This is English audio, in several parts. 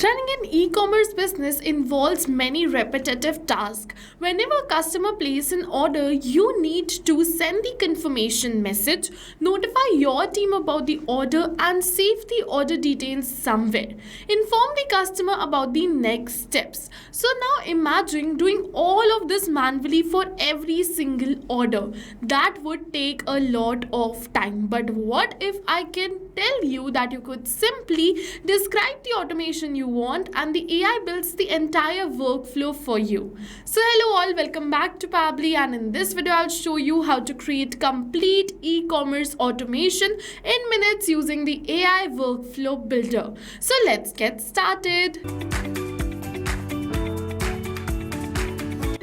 Running an e-commerce business involves many repetitive tasks. Whenever a customer places an order, you need to send the confirmation message, notify your team about the order, and save the order details somewhere. Inform the customer about the next steps. So now imagine doing all of this manually for every single order. That would take a lot of time. But what if I can tell you that you could simply describe the automation you want and the AI builds the entire workflow for you. So hello all, welcome back to Pabbly, and in this video I'll show you how to create complete e-commerce automation in minutes using the AI workflow builder. So let's get started.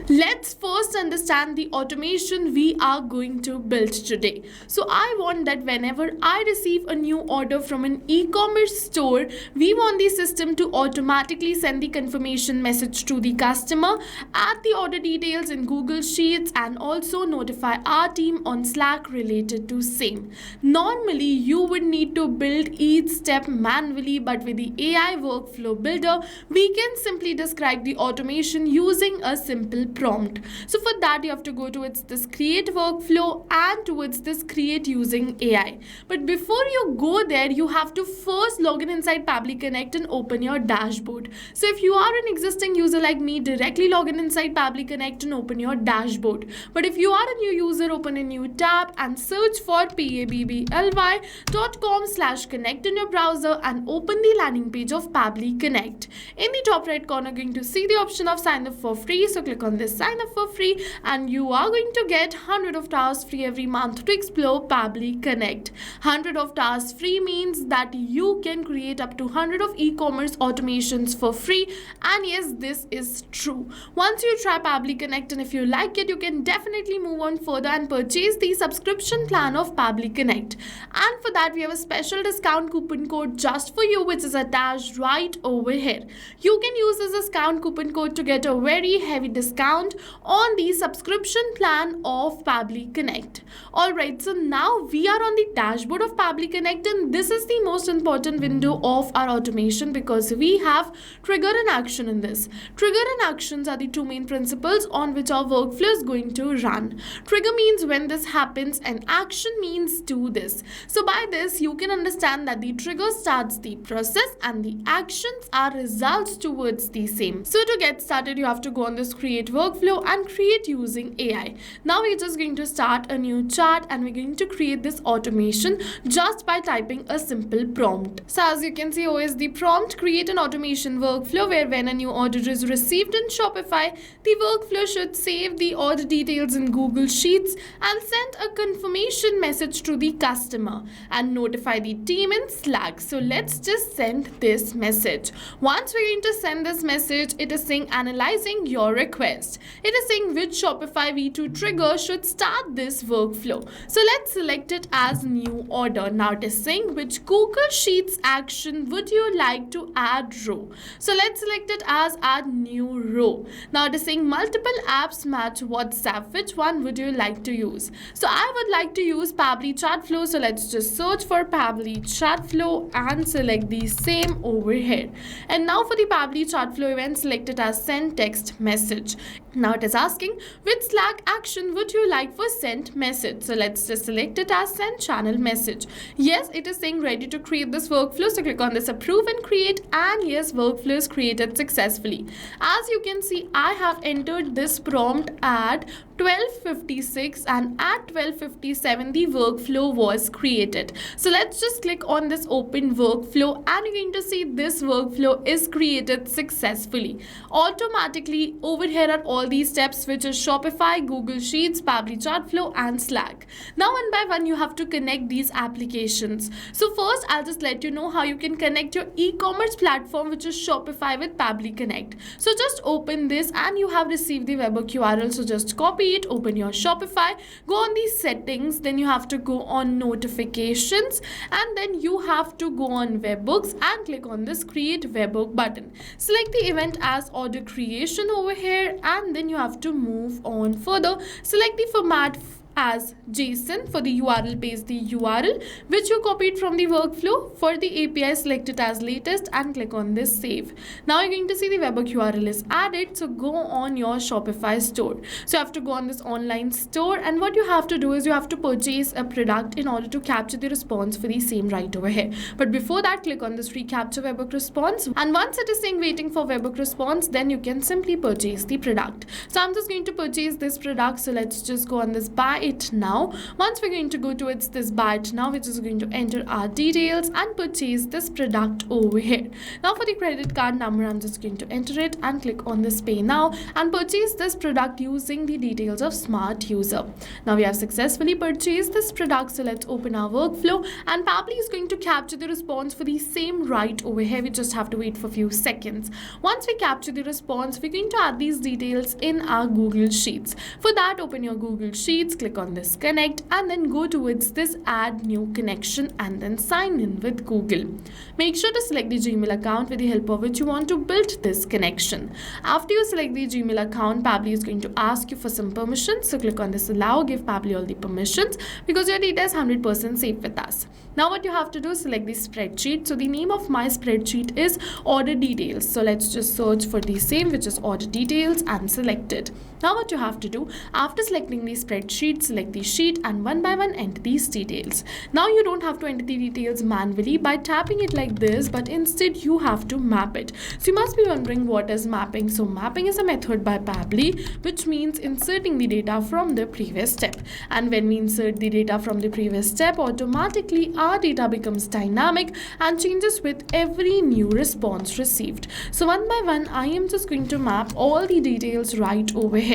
Let's first understand the automation we are going to build today. So I want that whenever I receive a new order from an e-commerce store, we want the system to automatically send the confirmation message to the customer, add the order details in Google Sheets, and also notify our team on Slack related to same. Normally, you would need to build each step manually, but with the AI workflow builder, we can simply describe the automation using a simple prompt. So for that you have to go towards this create workflow and towards this create using AI. But before you go there, you have to first log in inside Pabbly Connect and open your dashboard. So if you are an existing user like me, directly log in inside Pabbly Connect and open your dashboard. But if you are a new user, open a new tab and search for pabbly.com/connect in your browser and open the landing page of Pabbly Connect. In the top right corner, you're going to see the option of sign up for free. So click on this sign up for free and you are going to get 100 of tasks free every month to explore Pabbly Connect. 100 of tasks free means that you can create up to 100 of e-commerce automations for free, and yes, this is true. Once you try Pabbly Connect and if you like it, you can definitely move on further and purchase the subscription plan of Pabbly Connect. And for that we have a special discount coupon code just for you, which is attached right over here. You can use this discount coupon code to get a very heavy discount on the subscription plan of Pabbly Connect. Alright, so now we are on the dashboard of Pabbly Connect, and this is the most important window of our automation because we have trigger and action in this. Trigger and actions are the two main principles on which our workflow is going to run. Trigger means when this happens and action means do this. So by this you can understand that the trigger starts the process and the actions are results towards the same. So to get started, you have to go on this create workflow and create using AI. Now we're just going to start a new chart and we're going to create this automation just by typing a simple prompt. So as you can see, here is the prompt: create an automation workflow where when a new order is received in Shopify, the workflow should save the order details in Google Sheets and send a confirmation message to the customer and notify the team in Slack. So let's just send this message. Once we're going to send this message, it is saying analyzing your request. It is saying which Shopify V2 trigger should start this workflow. So let's select it as new order. Now it is saying which Google Sheets action would you like to add row. So let's select it as add new row. Now it is saying multiple apps match WhatsApp. Which one would you like to use? So I would like to use Pabbly Chat Flow. So let's just search for Pabbly Chat Flow and select the same over here. And now for the Pabbly Chat Flow event, select it as send text message. Now it is asking which Slack action would you like for sent message. So let's just select it as send channel message. Yes, it is saying ready to create this workflow. So click on this approve and create, and yes, workflow is created successfully. As you can see, I have entered this prompt at 12:56 and at 12:57 the workflow was created. So let's just click on this open workflow and you're going to see this workflow is created successfully. Automatically over here are all these steps, which is Shopify, Google Sheets, Pabbly Chat Flow and Slack. Now one by one you have to connect these applications. So first I'll just let you know how you can connect your e-commerce platform, which is Shopify, with Pabbly Connect. So just open this and you have received the webhook URL. So just copy it, open your Shopify, go on the settings, then you have to go on notifications, and then you have to go on webhooks and click on this create webhook button. Select the event as order creation over here, and then you have to move on further. Select the format as JSON. For the URL, paste the URL which you copied from the workflow. For the API, select it as latest and click on this save. Now you're going to see the webhook URL is added. So go on your Shopify store. So you have to go on this online store, and what you have to do is you have to purchase a product in order to capture the response for the same right over here. But before that, click on this recapture webhook response, and once it is saying waiting for webhook response, then you can simply purchase the product. So I'm just going to purchase this product. So let's just go on this buy it now. Once we're going to go towards this buy it now, which is going to enter our details and purchase this product over here. Now for the credit card number, I'm just going to enter it and click on this pay now and purchase this product using the details of smart user. Now we have successfully purchased this product. So let's open our workflow, and Pabbly is going to capture the response for the same right over here. We just have to wait for a few seconds. Once we capture the response, we're going to add these details in our Google Sheets. For that, open your Google Sheets, click on this connect, and then go towards this add new connection and then sign in with Google. Make sure to select the Gmail account with the help of which you want to build this connection. After you select the Gmail account, Pabbly is going to ask you for some permissions. So click on this allow, give Pabbly all the permissions because your data is 100% safe with us. Now what you have to do is select the spreadsheet. So the name of my spreadsheet is order details. So let's just search for the same, which is order details, and select it. Now what you have to do, after selecting the spreadsheet, select the sheet and one by one enter these details. Now you don't have to enter the details manually by tapping it like this, but instead you have to map it. So you must be wondering what is mapping. So mapping is a method by Pabbly which means inserting the data from the previous step. And when we insert the data from the previous step, automatically our data becomes dynamic and changes with every new response received. So one by one, I am just going to map all the details right over here.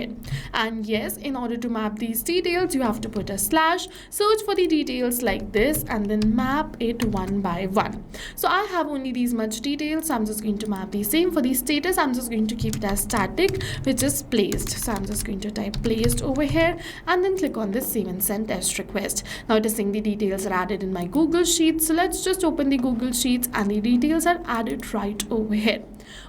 And yes, in order to map these details, you have to put a slash, search for the details like this, and then map it one by one. So I have only these much details, so I'm just going to map the same. For the status, I'm just going to keep it as static, which is placed. So I'm just going to type placed over here and then click on this save and send test request. Now it is saying the details are added in my Google Sheets. So let's just open the Google Sheets, and the details are added right over here.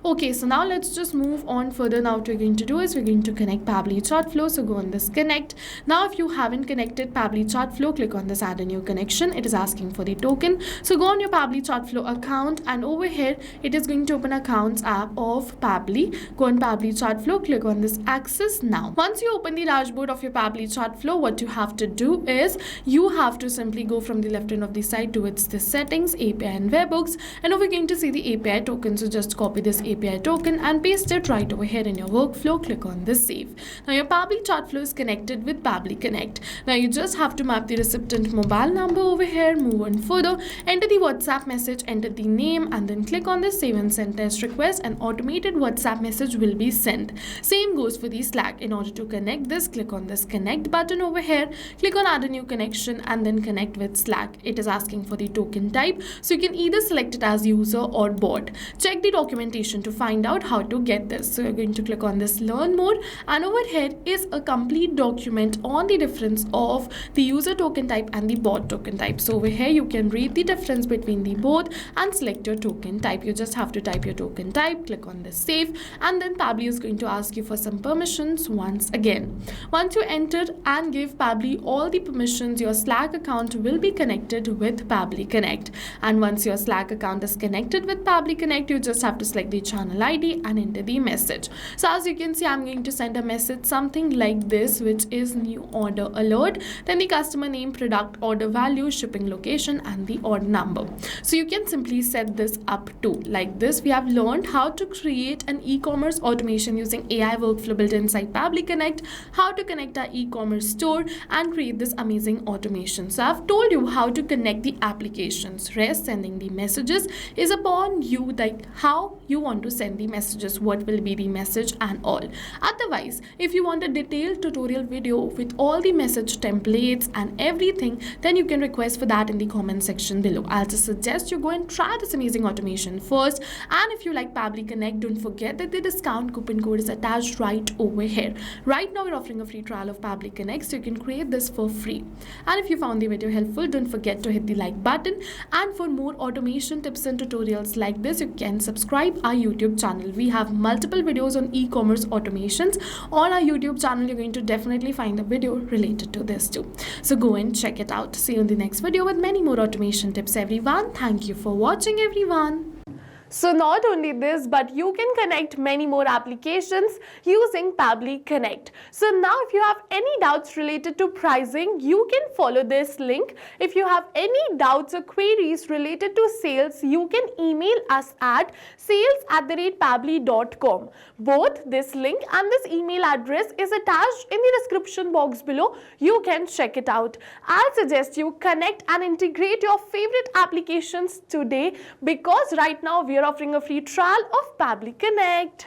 Okay, so now let's just move on further. Now what we're going to do is we're going to connect Pabbly chat flow. So go on this connect. Now if you haven't connected Pabbly chat flow, click on this add a new connection. It is asking for the token. So go on your Pabbly chat flow account, and over here it is going to open accounts app of Pabbly. Go on Pabbly chat flow, click on this access now. Once you open the dashboard of your Pabbly chat flow, what you have to do is you have to simply go from the left end of the side towards the settings, API and webhooks, and over going to see the API token. So just copy this API token and paste it right over here in your workflow. Click on this save. Now your Pabbly chat flow is connected with Pabbly Connect. Now you just have to map the recipient mobile number over here, move on further, enter the WhatsApp message, enter the name, and then click on this save and send test request. An automated WhatsApp message will be sent. Same goes for the Slack. In order to connect this, click on this connect button over here, click on add a new connection, and then connect with Slack. It is asking for the token type, so you can either select it as user or bot. Check the documentation to find out how to get this. So you're going to click on this learn more, and over here is a complete document on the difference of the user token type and the bot token type. So over here you can read the difference between the both and select your token type. You just have to type your token type, click on this save, and then Pabbly is going to ask you for some permissions once again. Once you enter and give Pabbly all the permissions, your Slack account will be connected with Pabbly Connect. And once your Slack account is connected with Pabbly Connect, you just have to select the channel ID and enter the message. So as you can see, I'm going to send a message something like this, which is new order alert, then the customer name, product order value, shipping location, and the order number. So you can simply set this up too. Like this, we have learned how to create an e-commerce automation using AI workflow built inside Pabbly Connect, how to connect our e-commerce store and create this amazing automation. So I've told you how to connect the applications. Rest sending the messages is upon you, like how you want to send the messages, what will be the message and all. Otherwise, if you want a detailed tutorial video with all the message templates and everything, then you can request for that in the comment section below. I'll just suggest you go and try this amazing automation first. And if you like Pabbly Connect, don't forget that the discount coupon code is attached right over here. Right now we're offering a free trial of Pabbly Connect, so you can create this for free. And if you found the video helpful, don't forget to hit the like button. And for more automation tips and tutorials like this, you can subscribe our YouTube channel. We have multiple videos on e-commerce automations. On our YouTube channel, you're going to definitely find a video related to this too. So go and check it out. See you in the next video with many more automation tips, everyone. Thank you for watching, everyone. So not only this, but you can connect many more applications using Pabbly Connect. So now if you have any doubts related to pricing, you can follow this link. If you have any doubts or queries related to sales, you can email us at sales@pabbly.com. Both this link and this email address is attached in the description box below. You can check it out. I suggest you connect and integrate your favorite applications today, because right now we are offering a free trial of Pabbly Connect.